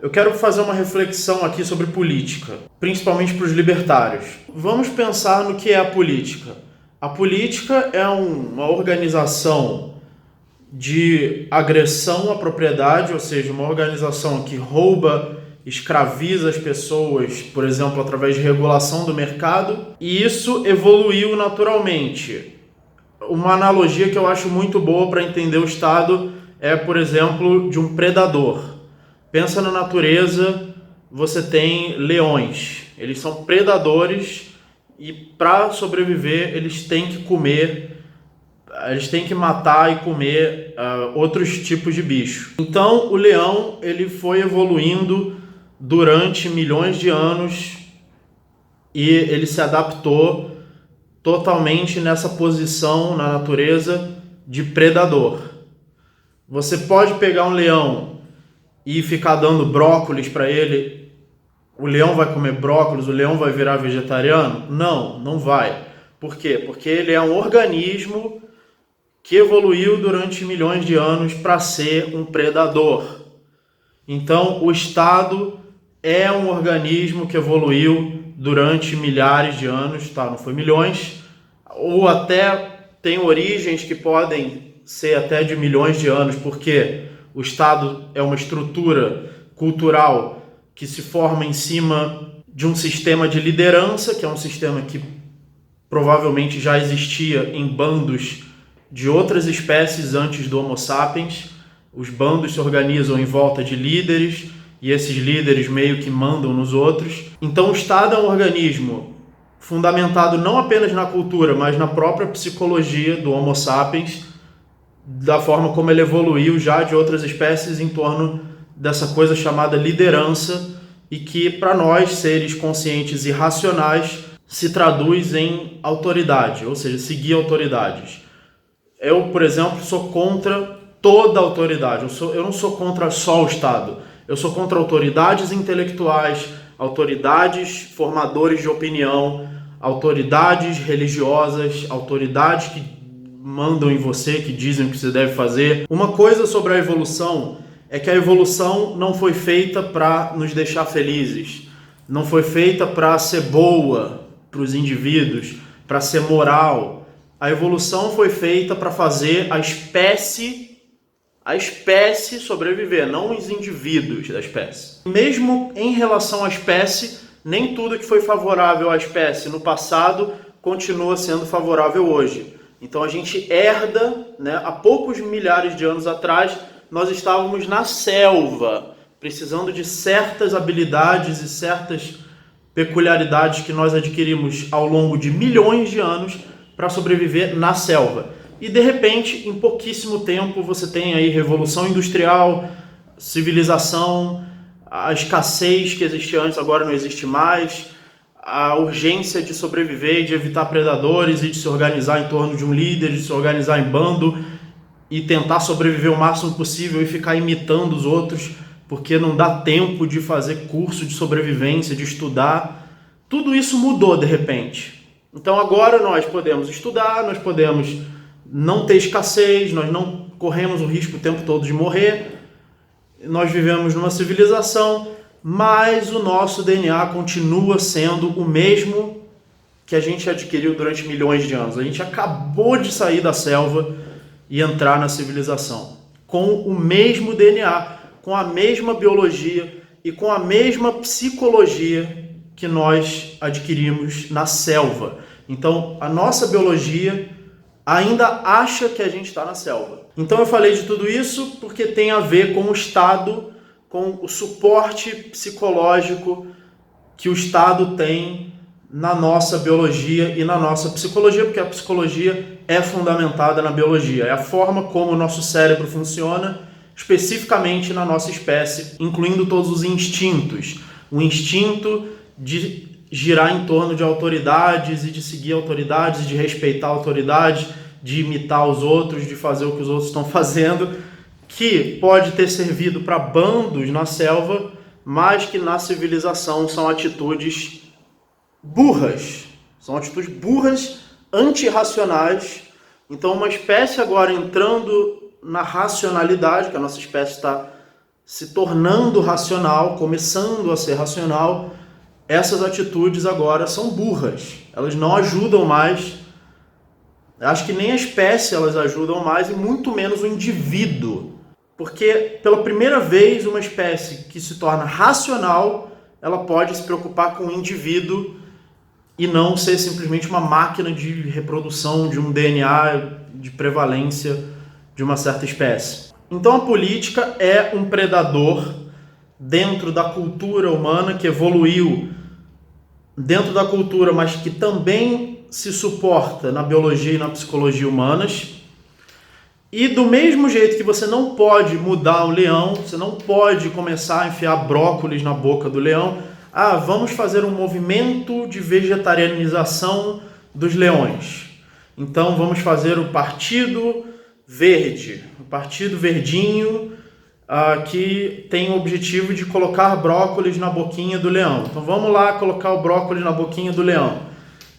Eu quero fazer uma reflexão aqui sobre política, principalmente para os libertários. Vamos pensar no que é a política. A política é uma organização de agressão à propriedade, ou seja, uma organização que rouba, escraviza as pessoas, por exemplo, através de regulação do mercado, e isso evoluiu naturalmente. Uma analogia que eu acho muito boa para entender o Estado é, por exemplo, de um predador. Pensa na natureza, você tem leões. Eles são predadores e para sobreviver eles têm que comer, eles têm que matar e comer outros tipos de bicho. Então o leão ele foi evoluindo durante milhões de anos e ele se adaptou totalmente nessa posição na natureza de predador. Você pode pegar um leão e ficar dando brócolis para ele, o leão vai comer brócolis, o leão vai virar vegetariano? Não, não vai. Por quê? Porque ele é um organismo que evoluiu durante milhões de anos para ser um predador. Então, o Estado é um organismo que evoluiu durante milhares de anos, tá? Não foi milhões, ou até tem origens que podem ser até de milhões de anos, porque o Estado é uma estrutura cultural que se forma em cima de um sistema de liderança, que é um sistema que provavelmente já existia em bandos de outras espécies antes do Homo sapiens. Os bandos se organizam em volta de líderes e esses líderes meio que mandam nos outros. Então o Estado é um organismo fundamentado não apenas na cultura, mas na própria psicologia do Homo sapiens, da forma como ele evoluiu já de outras espécies em torno dessa coisa chamada liderança e que para nós, seres conscientes e racionais, se traduz em autoridade, ou seja, seguir autoridades. Eu, por exemplo, sou contra toda autoridade, eu não sou contra só o Estado, eu sou contra autoridades intelectuais, autoridades formadores de opinião, autoridades religiosas, autoridades que mandam em você, que dizem o que você deve fazer. Uma coisa sobre a evolução é que a evolução não foi feita para nos deixar felizes, não foi feita para ser boa para os indivíduos, para ser moral. A evolução foi feita para fazer a espécie sobreviver, não os indivíduos da espécie. Mesmo em relação à espécie, nem tudo que foi favorável à espécie no passado continua sendo favorável hoje. Então a gente herda, né, há poucos milhares de anos atrás, nós estávamos na selva, precisando de certas habilidades e certas peculiaridades que nós adquirimos ao longo de milhões de anos para sobreviver na selva. E de repente, em pouquíssimo tempo, você tem aí revolução industrial, civilização, a escassez que existia antes agora não existe mais, a urgência de sobreviver, de evitar predadores e de se organizar em torno de um líder, de se organizar em bando e tentar sobreviver o máximo possível e ficar imitando os outros, porque não dá tempo de fazer curso de sobrevivência, de estudar. Tudo isso mudou de repente. Então agora nós podemos estudar, nós podemos não ter escassez, nós não corremos o risco o tempo todo de morrer, nós vivemos numa civilização, mas o nosso DNA continua sendo o mesmo que a gente adquiriu durante milhões de anos. A gente acabou de sair da selva e entrar na civilização com o mesmo DNA, com a mesma biologia e com a mesma psicologia que nós adquirimos na selva. Então, a nossa biologia ainda acha que a gente está na selva. Então, eu falei de tudo isso porque tem a ver com o Estado, com o suporte psicológico que o Estado tem na nossa biologia e na nossa psicologia, porque a psicologia é fundamentada na biologia, é a forma como o nosso cérebro funciona, especificamente na nossa espécie, incluindo todos os instintos. O instinto de girar em torno de autoridades e de seguir autoridades, de respeitar autoridades, de imitar os outros, de fazer o que os outros estão fazendo, que pode ter servido para bandos na selva, mas que na civilização são atitudes burras. São atitudes burras, antirracionais. Então uma espécie agora entrando na racionalidade, que a nossa espécie está se tornando racional, começando a ser racional, essas atitudes agora são burras. Elas não ajudam mais. Acho que nem a espécie elas ajudam mais, e muito menos o indivíduo. Porque pela primeira vez uma espécie que se torna racional, ela pode se preocupar com o indivíduo e não ser simplesmente uma máquina de reprodução de um DNA de prevalência de uma certa espécie. Então a política é um predador dentro da cultura humana que evoluiu dentro da cultura, mas que também se suporta na biologia e na psicologia humanas. E do mesmo jeito que você não pode mudar o leão, você não pode começar a enfiar brócolis na boca do leão. Vamos fazer um movimento de vegetarianização dos leões. Então vamos fazer o Partido Verde, o Partido Verdinho, que tem o objetivo de colocar brócolis na boquinha do leão. Então vamos lá colocar o brócolis na boquinha do leão.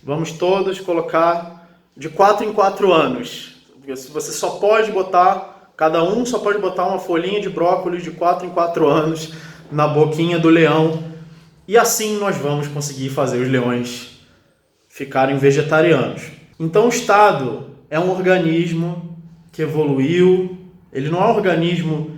Vamos todos colocar de 4 em 4 anos. Você só pode botar, cada um só pode botar uma folhinha de brócolis de 4 em 4 anos na boquinha do leão. E assim nós vamos conseguir fazer os leões ficarem vegetarianos. Então o Estado é um organismo que evoluiu. Ele não é um organismo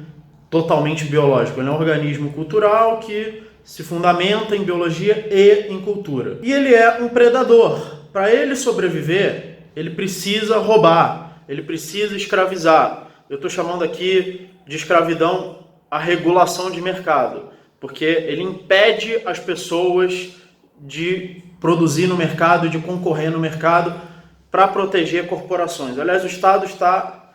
totalmente biológico, ele é um organismo cultural que se fundamenta em biologia e em cultura. E ele é um predador. Para ele sobreviver, ele precisa roubar. Ele precisa escravizar. Eu estou chamando aqui de escravidão a regulação de mercado, porque ele impede as pessoas de produzir no mercado, de concorrer no mercado para proteger corporações. Aliás, o Estado está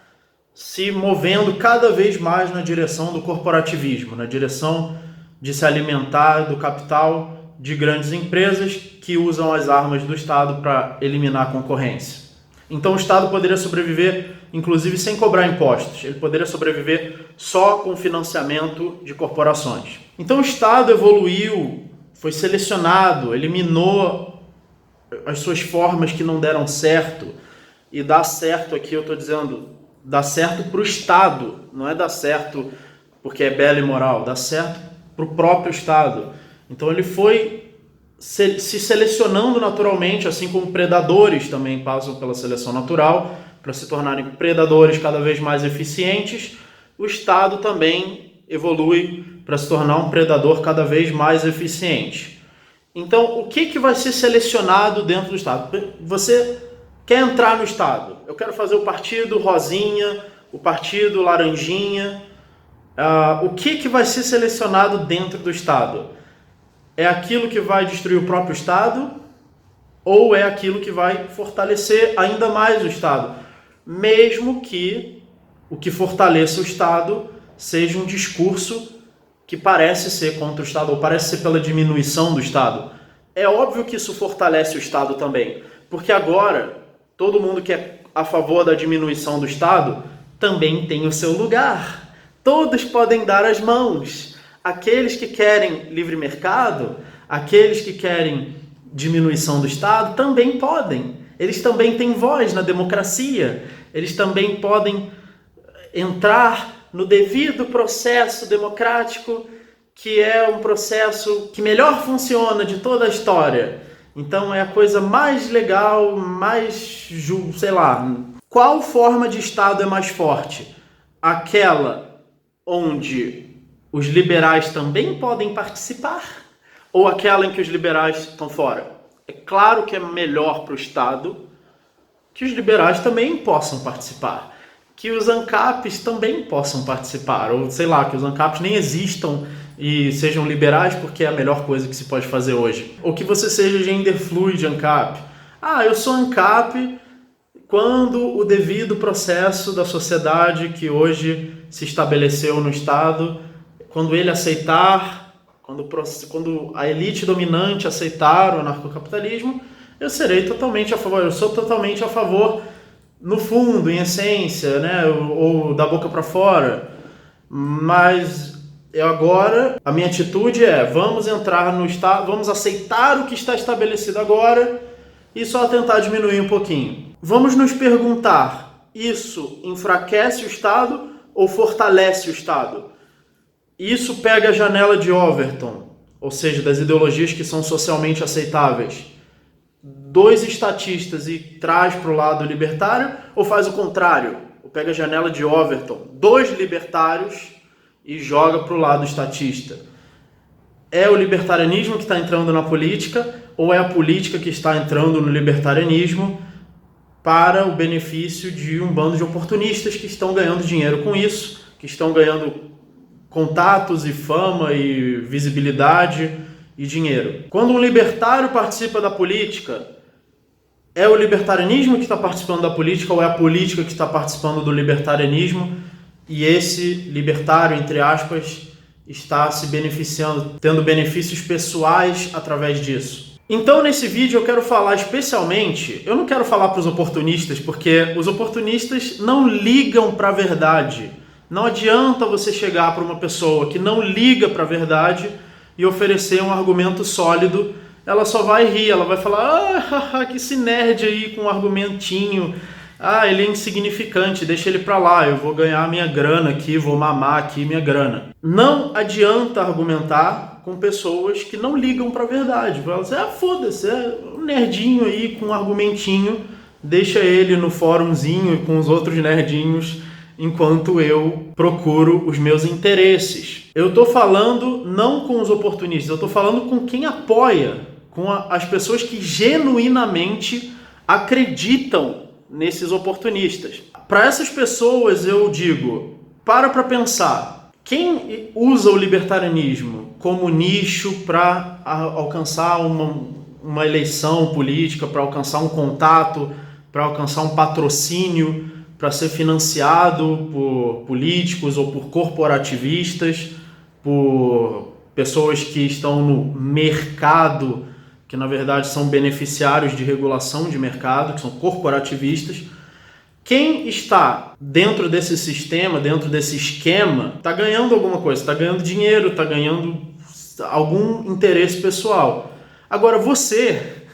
se movendo cada vez mais na direção do corporativismo, na direção de se alimentar do capital de grandes empresas que usam as armas do Estado para eliminar a concorrência. Então o Estado poderia sobreviver, inclusive, sem cobrar impostos. Ele poderia sobreviver só com financiamento de corporações. Então o Estado evoluiu, foi selecionado, eliminou as suas formas que não deram certo. E dá certo aqui, eu estou dizendo, dá certo para o Estado, não é dar certo porque é belo e moral, dá certo para o próprio Estado. Então ele foi se selecionando naturalmente, assim como predadores também passam pela seleção natural para se tornarem predadores cada vez mais eficientes. O Estado também evolui para se tornar um predador cada vez mais eficiente. Então, o que vai ser selecionado dentro do Estado? Você quer entrar no Estado? Eu quero fazer o partido rosinha, o partido laranjinha. O que vai ser selecionado dentro do Estado? É aquilo que vai destruir o próprio Estado ou é aquilo que vai fortalecer ainda mais o Estado? Mesmo que o que fortaleça o Estado seja um discurso que parece ser contra o Estado ou parece ser pela diminuição do Estado. É óbvio que isso fortalece o Estado também, porque agora todo mundo que é a favor da diminuição do Estado também tem o seu lugar. Todos podem dar as mãos. Aqueles que querem livre mercado, aqueles que querem diminuição do Estado, também podem. Eles também têm voz na democracia. Eles também podem entrar no devido processo democrático, que é um processo que melhor funciona de toda a história. Então é a coisa mais legal, mais, sei lá. Qual forma de Estado é mais forte? Aquela onde os liberais também podem participar? Ou aquela em que os liberais estão fora? É claro que é melhor para o Estado que os liberais também possam participar. Que os ANCAPs também possam participar. Ou, sei lá, que os ANCAPs nem existam e sejam liberais porque é a melhor coisa que se pode fazer hoje. Ou que você seja gender fluid ANCAP. Eu sou ANCAP quando o devido processo da sociedade que hoje se estabeleceu no Estado, quando ele aceitar, quando a elite dominante aceitar o anarcocapitalismo, eu serei totalmente a favor. Eu sou totalmente a favor, no fundo, em essência, né, ou da boca para fora. Mas agora a minha atitude é: vamos entrar no Estado, vamos aceitar o que está estabelecido agora e só tentar diminuir um pouquinho. Vamos nos perguntar: isso enfraquece o Estado ou fortalece o Estado? Isso pega a janela de Overton, ou seja, das ideologias que são socialmente aceitáveis, 2 estatistas e traz para o lado libertário, ou faz o contrário, ou pega a janela de Overton, 2 libertários e joga para o lado estatista? É o libertarianismo que está entrando na política, ou é a política que está entrando no libertarianismo para o benefício de um bando de oportunistas que estão ganhando dinheiro com isso, que estão ganhando contatos e fama e visibilidade e dinheiro? Quando um libertário participa da política, é o libertarianismo que está participando da política ou é a política que está participando do libertarianismo? E esse libertário, entre aspas, está se beneficiando, tendo benefícios pessoais através disso. Então, nesse vídeo eu quero falar especialmente, eu não quero falar para os oportunistas, porque os oportunistas não ligam para a verdade. Não adianta você chegar para uma pessoa que não liga para a verdade e oferecer um argumento sólido. Ela só vai rir, ela vai falar, que esse nerd aí com um argumentinho, ele é insignificante, deixa ele pra lá, eu vou ganhar minha grana aqui, vou mamar aqui minha grana. Não adianta argumentar com pessoas que não ligam pra verdade. Vai dizer, foda-se, é um nerdinho aí com um argumentinho, deixa ele no fórumzinho com os outros nerdinhos, enquanto eu procuro os meus interesses. Eu tô falando não com os oportunistas, eu tô falando com quem apoia, com as pessoas que genuinamente acreditam nesses oportunistas. Para essas pessoas eu digo, para pensar, quem usa o libertarianismo como nicho para alcançar uma eleição política, para alcançar um contato, para alcançar um patrocínio, para ser financiado por políticos ou por corporativistas, por pessoas que estão no mercado, que na verdade são beneficiários de regulação de mercado, que são corporativistas. Quem está dentro desse sistema, dentro desse esquema, está ganhando alguma coisa, está ganhando dinheiro, está ganhando algum interesse pessoal. Agora você,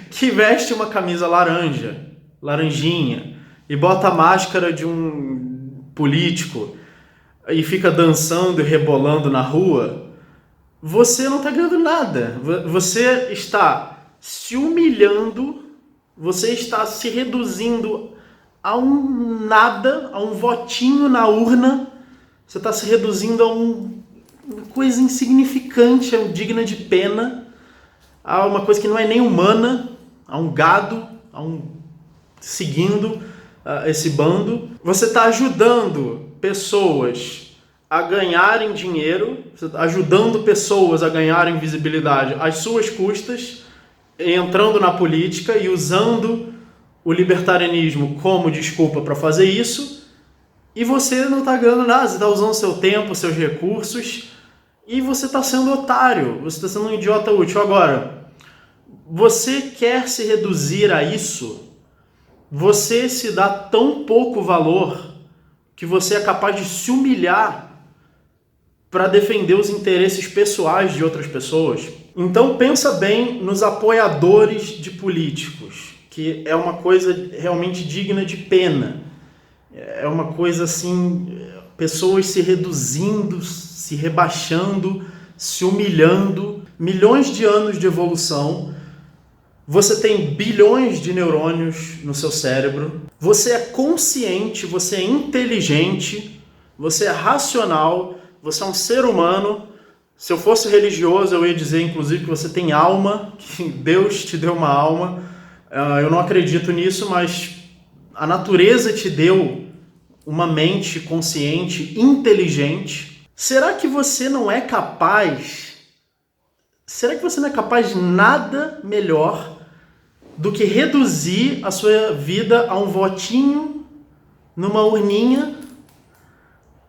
que veste uma camisa laranjinha, e bota a máscara de um político e fica dançando e rebolando na rua, você não está ganhando nada. Você está se humilhando, você está se reduzindo a um nada, a um votinho na urna, você está se reduzindo a uma coisa insignificante, digna de pena, a uma coisa que não é nem humana, a um gado, seguindo esse bando. Você está ajudando pessoas a ganharem dinheiro, ajudando pessoas a ganharem visibilidade às suas custas, entrando na política e usando o libertarianismo como desculpa para fazer isso, e você não está ganhando nada, você está usando seu tempo, seus recursos, e você está sendo otário, você está sendo um idiota útil. Agora, você quer se reduzir a isso? Você se dá tão pouco valor que você é capaz de se humilhar para defender os interesses pessoais de outras pessoas? Então pensa bem nos apoiadores de políticos, que é uma coisa realmente digna de pena. É uma coisa assim, pessoas se reduzindo, se rebaixando, se humilhando, milhões de anos de evolução. Você tem bilhões de neurônios no seu cérebro, você é consciente, você é inteligente, você é racional, você é um ser humano. Se eu fosse religioso, eu ia dizer, inclusive, que você tem alma, que Deus te deu uma alma. Eu não acredito nisso, mas a natureza te deu uma mente consciente, inteligente. Será que você não é capaz? Será que você não é capaz de nada melhor do que reduzir a sua vida a um votinho numa urninha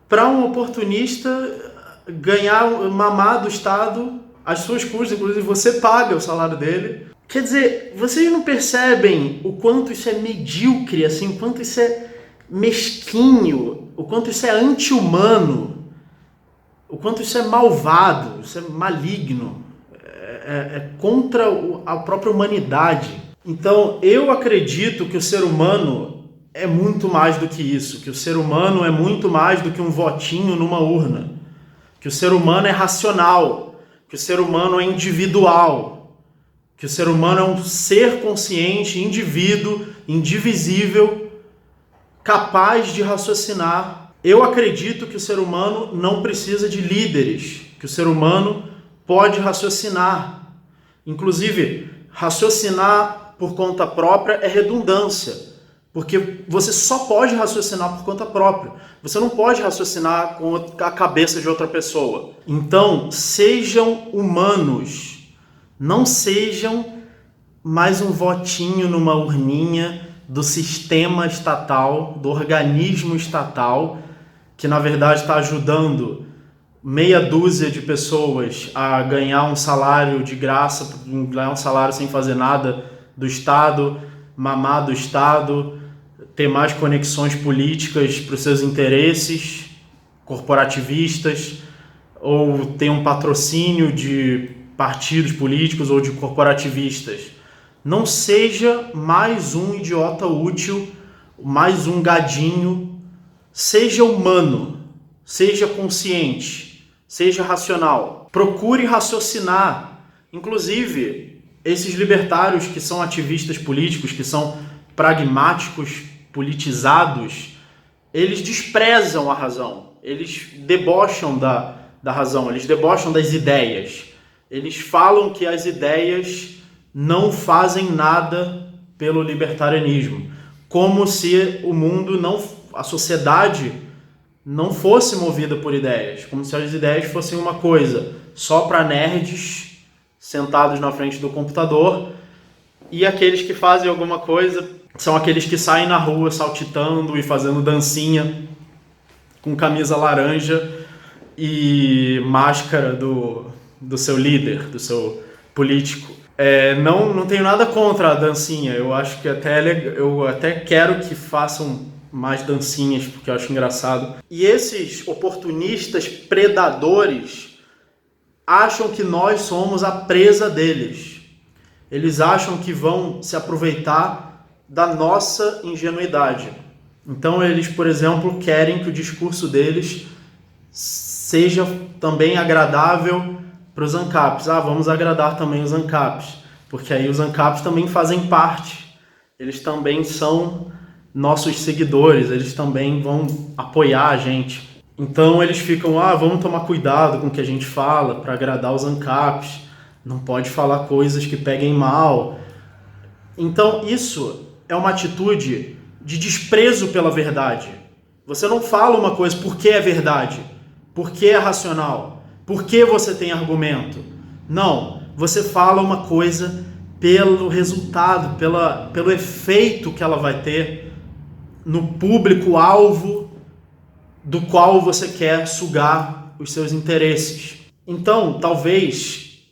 para um oportunista ganhar, mamar do Estado às suas custas, inclusive você paga o salário dele? Quer dizer, vocês não percebem o quanto isso é medíocre, assim, o quanto isso é mesquinho, o quanto isso é anti-humano, o quanto isso é malvado, isso é maligno, é contra a própria humanidade. Então, eu acredito que o ser humano é muito mais do que isso, que o ser humano é muito mais do que um votinho numa urna, que o ser humano é racional, que o ser humano é individual, que o ser humano é um ser consciente, indivíduo, indivisível, capaz de raciocinar. Eu acredito que o ser humano não precisa de líderes, que o ser humano pode raciocinar. Inclusive, raciocinar por conta própria é redundância, porque você só pode raciocinar por conta própria. Você não pode raciocinar com a cabeça de outra pessoa. Então, sejam humanos. Não sejam mais um votinho numa urninha do sistema estatal, do organismo estatal, que na verdade está ajudando meia dúzia de pessoas a ganhar um salário de graça, ganhar um salário sem fazer nada do Estado, mamar do Estado, ter mais conexões políticas para os seus interesses corporativistas, ou ter um patrocínio de partidos políticos ou de corporativistas. Não seja mais um idiota útil, mais um gadinho. Seja humano, seja consciente, seja racional. Procure raciocinar. Inclusive, esses libertários que são ativistas políticos, que são pragmáticos, politizados, eles desprezam a razão. Eles debocham da razão, eles debocham das ideias. Eles falam que as ideias não fazem nada pelo libertarianismo, como se o mundo a sociedade não fosse movida por ideias, como se as ideias fossem uma coisa só para nerds sentados na frente do computador, e aqueles que fazem alguma coisa são aqueles que saem na rua saltitando e fazendo dancinha com camisa laranja e máscara do seu líder, do seu político. Não tenho nada contra a dancinha, eu acho que eu até quero que façam mais dancinhas, porque eu acho engraçado. E esses oportunistas predadores acham que nós somos a presa deles. Eles acham que vão se aproveitar da nossa ingenuidade. Então eles, por exemplo, querem que o discurso deles seja também agradável para os ANCAPs. Vamos agradar também os ANCAPs, porque aí os ANCAPs também fazem parte. Eles também são nossos seguidores, eles também vão apoiar a gente. Então eles ficam, vamos tomar cuidado com o que a gente fala para agradar os ANCAPs. Não pode falar coisas que peguem mal. Então isso é uma atitude de desprezo pela verdade. Você não fala uma coisa porque é verdade, porque é racional, porque você tem argumento. Não, você fala uma coisa pelo resultado, pelo efeito que ela vai ter no público-alvo do qual você quer sugar os seus interesses. Então, talvez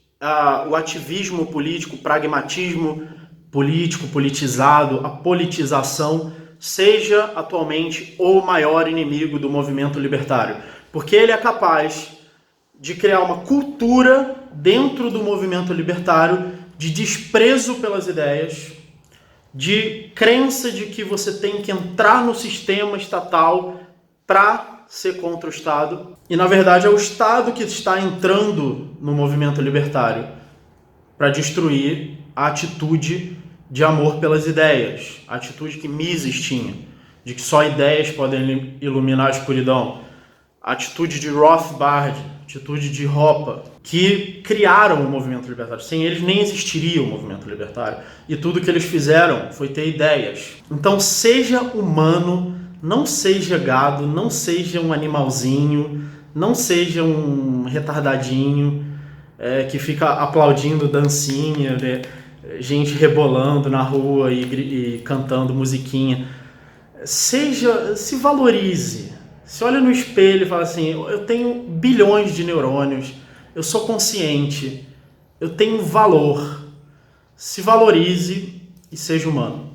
o ativismo político, o pragmatismo político, politizado, a politização, seja atualmente o maior inimigo do movimento libertário, porque ele é capaz de criar uma cultura dentro do movimento libertário de desprezo pelas ideias, de crença de que você tem que entrar no sistema estatal para ser contra o Estado. E, na verdade, é o Estado que está entrando no movimento libertário para destruir a atitude de amor pelas ideias, a atitude que Mises tinha, de que só ideias podem iluminar a escuridão, a atitude de Rothbard, a atitude de Hoppe, que criaram o movimento libertário. Sem eles nem existiria o movimento libertário. E tudo que eles fizeram foi ter ideias. Então seja humano, não seja gado, não seja um animalzinho, não seja um retardadinho que fica aplaudindo dancinha, né? Gente rebolando na rua e cantando musiquinha. Se valorize. Se olha no espelho e fala assim, eu tenho bilhões de neurônios, eu sou consciente, eu tenho valor. Se valorize e seja humano.